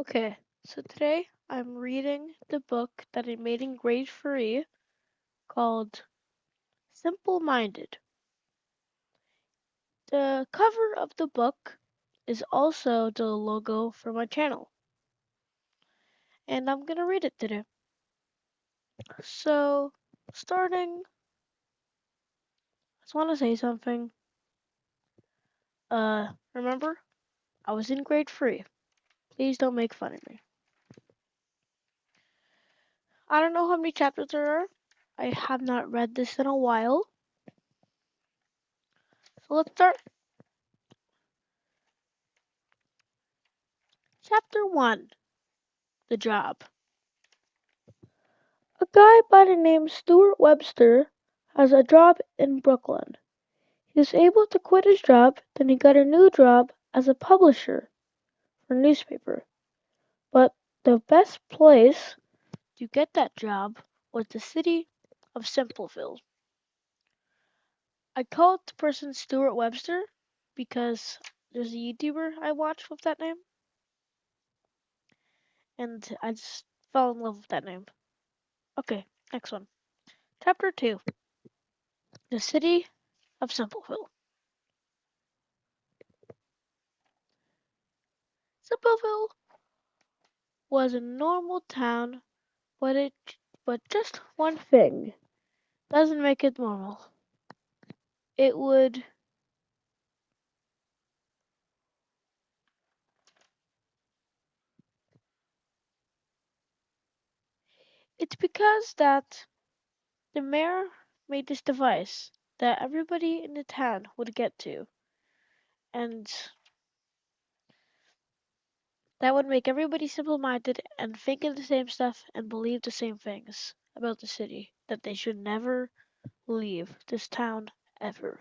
Okay, so today I'm reading the book that I made in grade 3 called Simple-Minded. The cover of the book is also the logo for my channel, and I'm gonna read it today. So, starting, I just want to say something. Remember, I was in grade 3. Please don't make fun of me. I don't know how many chapters there are. I have not read this in a while. So let's start. Chapter 1, The Job. A guy by the name Stuart Webster has a job in Brooklyn. He was able to quit his job, then he got a new job as a publisher for a newspaper. But the best place to get that job was the city of Simpleville. I called the person Stuart Webster because there's a YouTuber I watch with that name, and I just fell in love with that name. Okay, next one. Chapter 2, The City of Simpleville. Simpleville was a normal town, but just one thing doesn't make it normal. It would it's because that the mayor made this device that everybody in the town would get to, and that would make everybody simple-minded and think of the same stuff and believe the same things about the city, that they should never leave this town ever.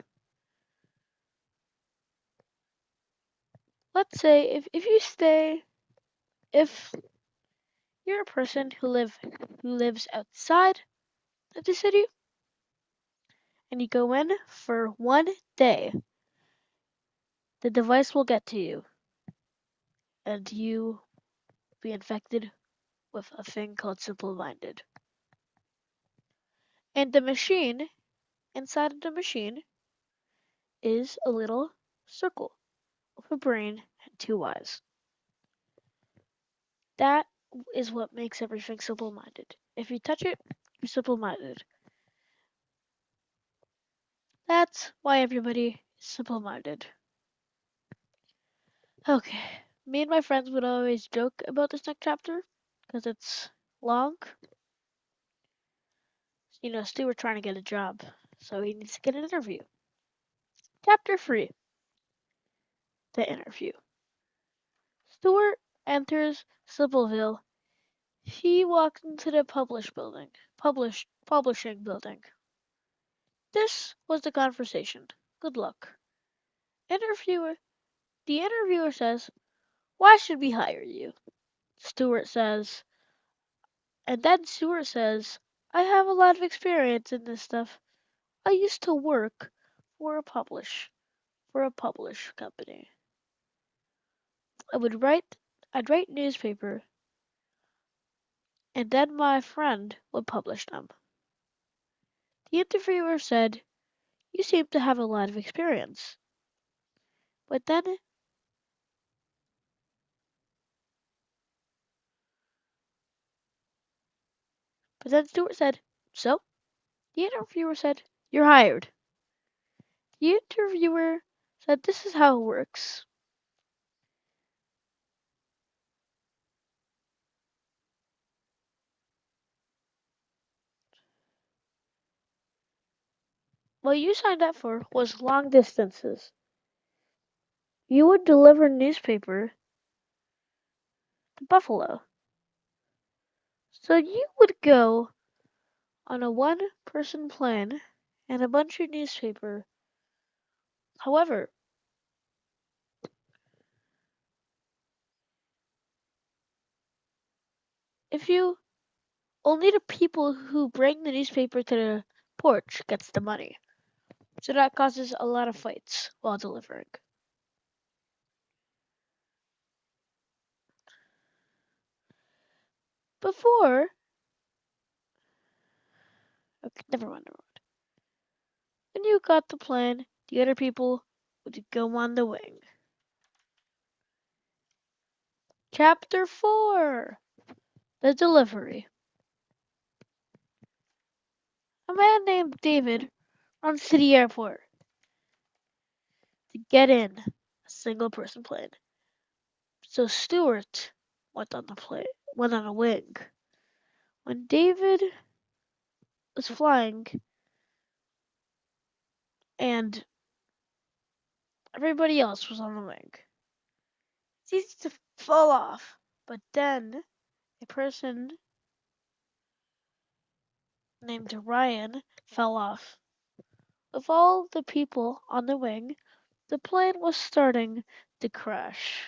Let's say if you're a person who lives outside of the city and you go in for one day, the device will get to you and you be infected with a thing called Simpleminded. And the machine, inside of the machine, is a little circle with a brain and two eyes. That is what makes everything simple-minded. If you touch it, you're simple-minded. That's why everybody is simple-minded. Okay, me and my friends would always joke about this next chapter because it's long. You know, Stuart trying to get a job, so he needs to get an interview. Chapter 3, The Interview. Stuart enters Simpleville. He walks into the publishing building. This was the conversation. Good luck. Interviewer. The interviewer says, "Why should we hire you?" Stuart says, and then Stuart says, "I have a lot of experience in this stuff. I used to work for a publish company. I would write I'd write newspaper and then my friend would publish them." The interviewer said, "You seem to have a lot of experience." But then Stuart said, "So?" The interviewer said, "You're hired." The interviewer said, "This is how it works. What you signed up for was long distances. You would deliver newspaper to Buffalo. So you would go on a one-person plane and a bunch of newspaper. However, if you only the people who bring the newspaper to the porch gets the money. So that causes a lot of fights while delivering." Before, okay, never mind. When you got the plane, the other people would go on the wing. Chapter 4: The Delivery. A man named David runs to the airport to get in a single person plane. So Stuart went on a wing. When David was flying and everybody else was on the wing, it's easy to fall off. But then a person named Ryan fell off. With all the people on the wing, the plane was starting to crash.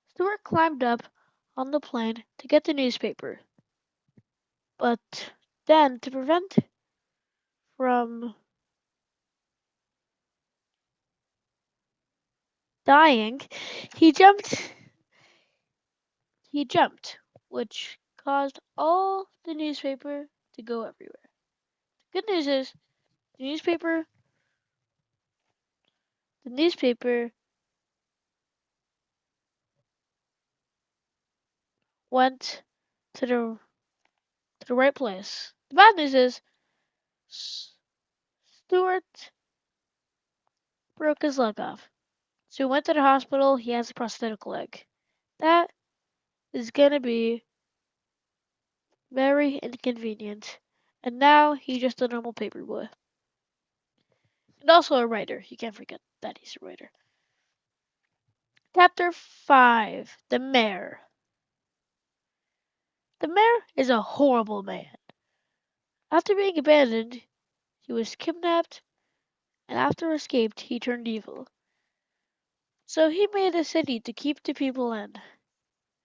Stuart climbed up on the plane to get the newspaper. But then, to prevent from dying, he jumped. He jumped, which caused all the newspaper to go everywhere. Good news is the newspaper went to the right place. The bad news is Stuart broke his leg off. So he went to the hospital. He has a prosthetic leg. That is gonna be very inconvenient. And now he's just a normal paper boy. And also a writer. You can't forget that he's a writer. Chapter 5: The Mayor. The mayor is a horrible man. After being abandoned, he was kidnapped, and after escaped, he turned evil. So he made a city to keep the people in.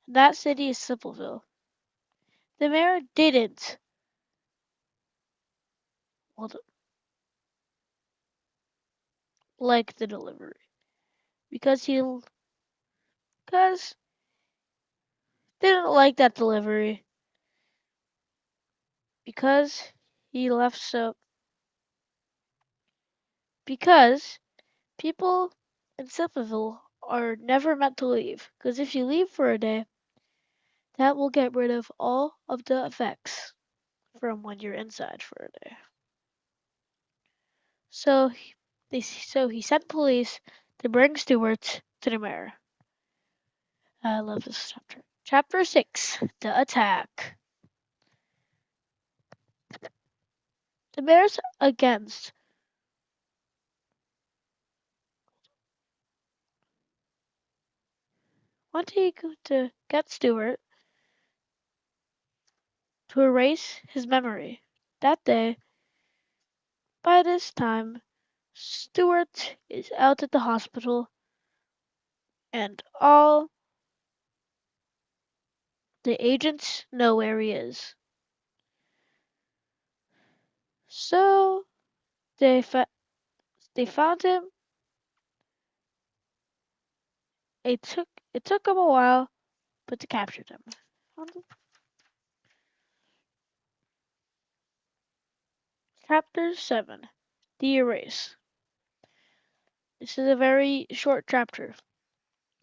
And that city is Simpleville. The mayor didn't well, like the delivery because he because didn't like that delivery because he left so because people in Simpleville are never meant to leave. Because if you leave for a day, that will get rid of all of the effects from when you're inside for a day. So he sent police to bring Stewart to the mayor. I love this chapter. Chapter 6: The Attack. The mayor's against wanting to get Stewart to erase his memory. That day, by this time, Stewart is out at the hospital and all the agents know where he is. So they found him. It took him a while, but they captured him. Chapter 7: The Erase. This is a very short chapter.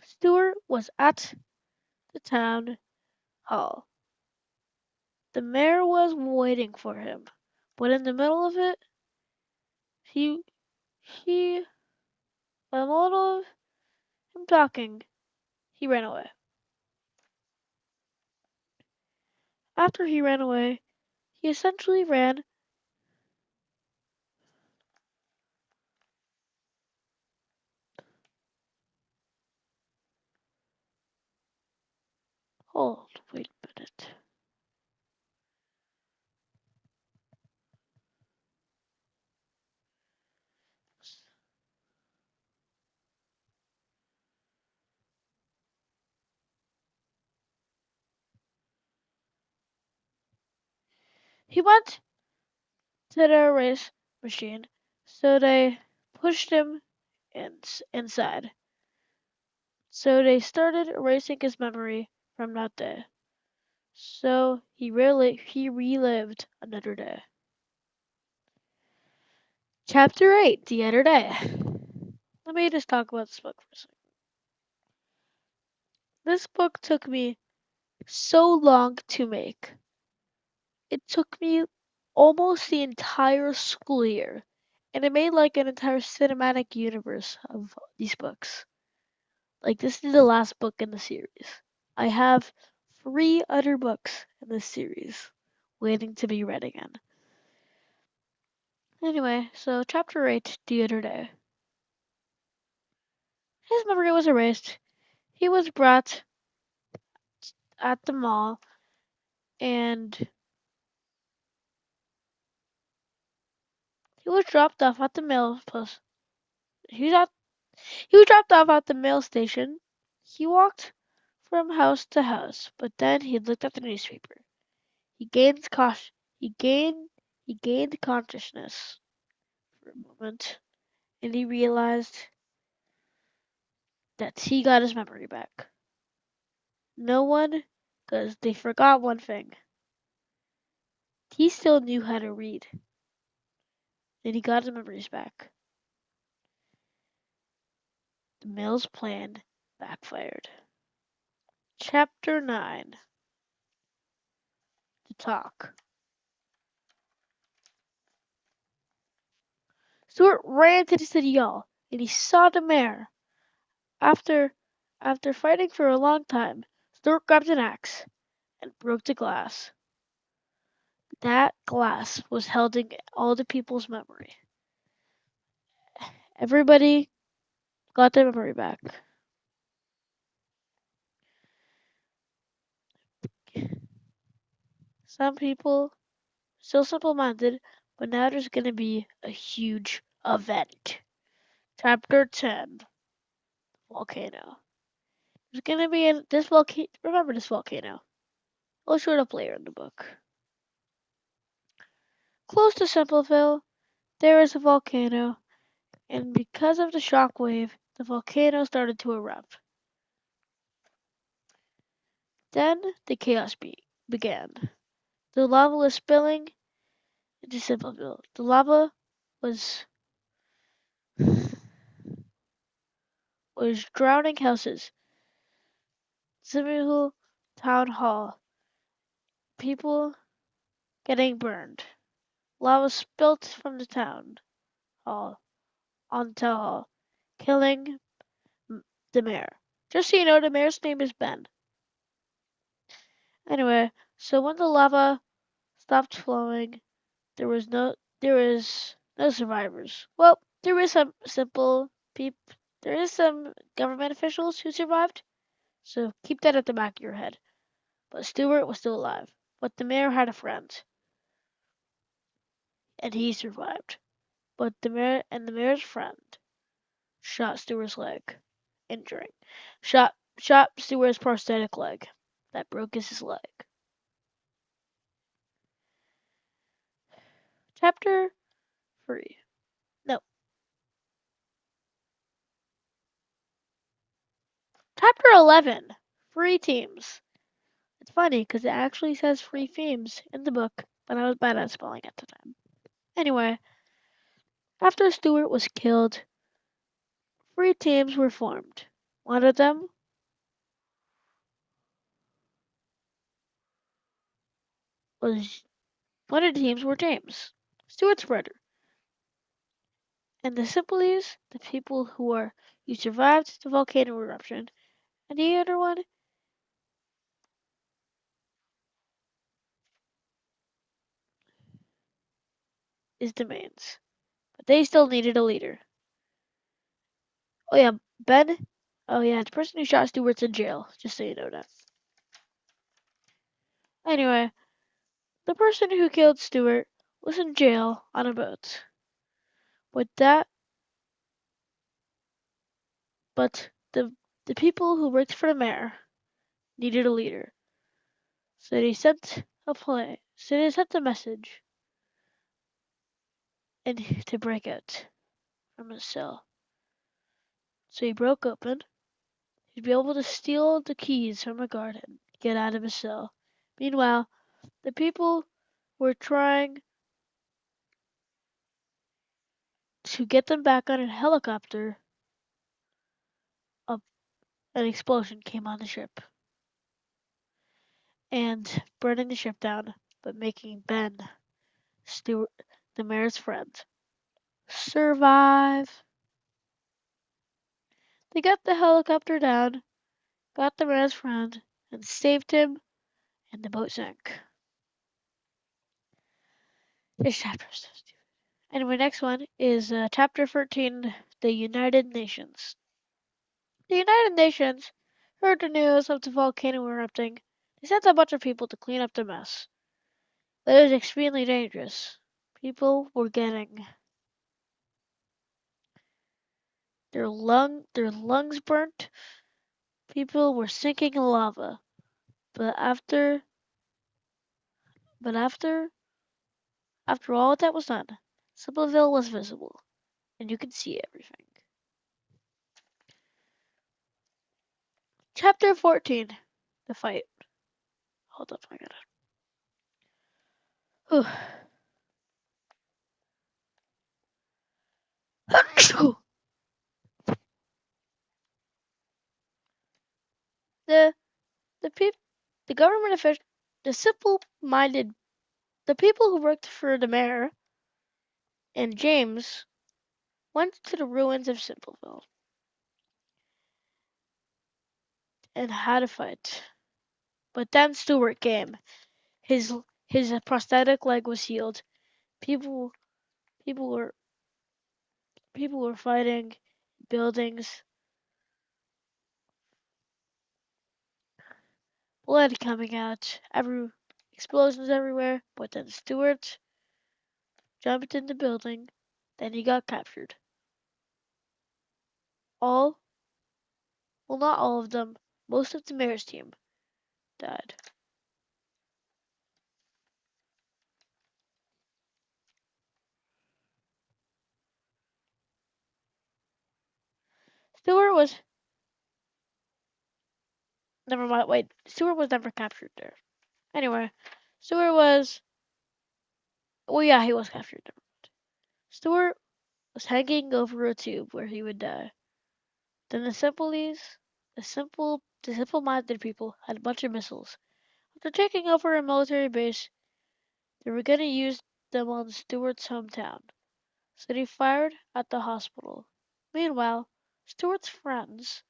Stewart was at the town hall. The mayor was waiting for him, but in the middle of it, he in the middle of him talking, he ran away. After he ran away, he essentially ran. Hold, wait a minute. He went to the erase machine, so they pushed him inside. So they started erasing his memory from that day. So he relived another day. Chapter 8, the other day. Let me just talk about this book for a second. This book took me so long to make. It took me almost the entire school year. And it made like an entire cinematic universe of these books. Like, this is the last book in the series. I have 3 other books in this series waiting to be read again. Anyway, so chapter 8, the other day. His memory was erased. He was brought at the mall and he was dropped off at the mail post. He was dropped off at the mail station. He walked from house to house, but then he looked at the newspaper. He gained caution. He gained consciousness for a moment, and he realized that he got his memory back. No one, because they forgot one thing. He still knew how to read, and he got his memories back. The mail's plan backfired. Chapter 9. The Talk. Stuart ran to the city hall, and he saw the mayor. After after fighting for a long time, Stuart grabbed an axe and broke the glass. That glass was holding all the people's memory. Everybody got their memory back. Some people still simple-minded, but now there's gonna be a huge event. Chapter 10. Volcano. There's gonna be this volcano. Remember this volcano. I'll show it up later in the book. Close to Simpleville, there is a volcano, and because of the shock wave, the volcano started to erupt. Then the chaos began. The lava was spilling into Simpleville. The lava was was drowning houses. Simpleville Town Hall. People getting burned. Lava spilt from the town hall on the town hall, killing the mayor. Just so you know, the mayor's name is Ben. Anyway, so when the lava stopped flowing, there was no survivors. Well, there is some simple peop there is some government officials who survived, so keep that at the back of your head. But Stewart was still alive. But the mayor had a friend, and he survived. But the mayor's friend shot Stewart's leg, injuring. Shot Stewart's prosthetic leg. That broke his leg. Chapter 3. No, Chapter 11. Free teams. It's funny because it actually says free themes in the book, but I was bad at spelling at the time. Anyway, after Stewart was killed, three teams were formed. One of them was one of the teams were James, Stewart's brother, and the Simplies, the people who survived the volcano eruption, and the other one is the Mains. But they still needed a leader. Oh yeah, Ben. Oh yeah, the person who shot Stewart's in jail. Just so you know that. Anyway, the person who killed Stewart was in jail on a boat. With that, but the people who worked for the mayor needed a leader. So they sent a plane. So they sent a message and to break out from his cell. So he broke open He'd be able to steal the keys from a guard and get out of his cell. Meanwhile, the people were trying to get them back on a helicopter. An explosion came on the ship and burning the ship down, but making Ben, Stewart, the mayor's friend, survive. They got the helicopter down, got the mayor's friend, and saved him, and the boat sank. This chapter is so stupid. Anyway, next one is chapter 13, the United Nations. The United Nations heard the news of the volcano erupting. They sent a bunch of people to clean up the mess. But it was extremely dangerous. People were getting their lungs burnt. People were sinking in lava. But after all that was done, Simpleville was visible, and you could see everything. Chapter 14, the fight. Hold up, I gotta. the the people, the government officials, the simple-minded, the people who worked for the mayor and James went to the ruins of Simpleville and had a fight. But then Stewart came. His his prosthetic leg was healed. People people were people were fighting buildings, blood coming out, explosions everywhere. But then Stewart jumped in the building. Then he got captured. All, well, not all of them. Most of the mayor's team died. Stewart was never mind. Wait, Stewart was never captured there. Anyway, Stewart was. Well, yeah, he was captured. Stewart was hanging over a tube where he would die. Then the simple-minded people had a bunch of missiles. After taking over a military base, they were going to use them on Stewart's hometown. So they fired at the hospital. Meanwhile, Stewart's friends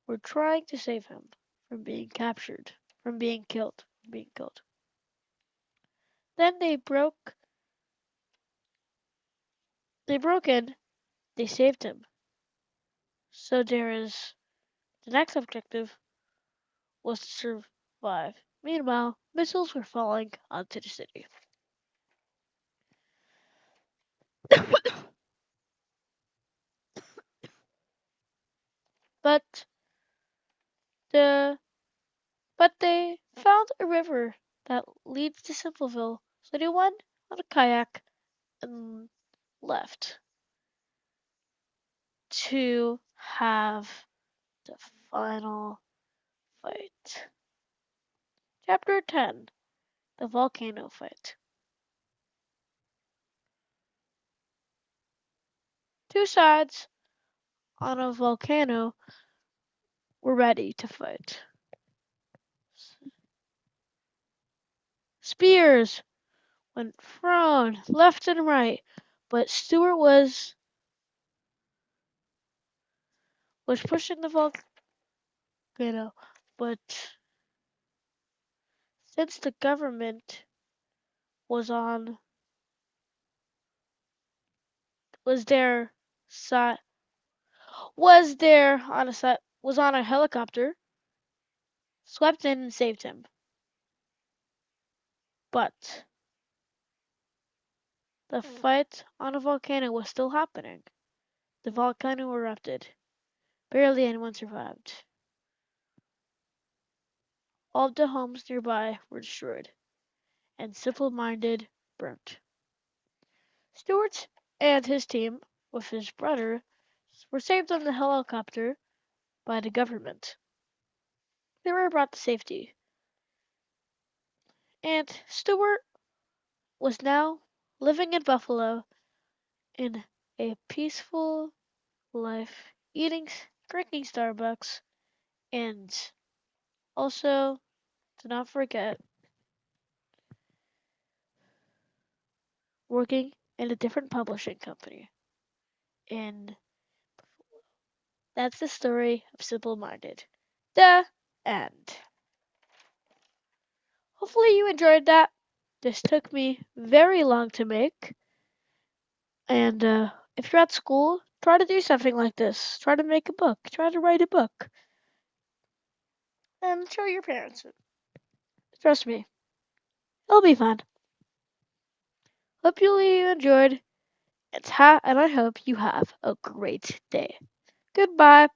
were trying to save him from being captured, from being killed. Then they broke in, they saved him. So there is the next objective was to survive. Meanwhile, missiles were falling onto the city. But the but they found a river that leads to Simpleville, so they went on a kayak and left to have the final fight. Chapter 10, the volcano fight. Two sides on a volcano were ready to fight. Spears went thrown left and right, but Stewart was pushing the volcano. But since the government was on was there side was there on a side was on a helicopter, swept in and saved him. But the fight on a volcano was still happening. The volcano erupted. Barely anyone survived. All of the homes nearby were destroyed, and Simple-Minded burnt. Stewart and his team, with his brother, were saved on the helicopter, by the government. They were brought to safety, and Stewart was now living in Buffalo in a peaceful life, drinking Starbucks, and also, do not forget, working in a different publishing company. And that's the story of Simple Minded. The end. Hopefully, you enjoyed that. This took me very long to make. And if you're at school, try to do something like this. Try to make a book. Try to write a book. And show your parents it. Trust me, it'll be fun. Hope you enjoyed. And I hope you have a great day. Goodbye.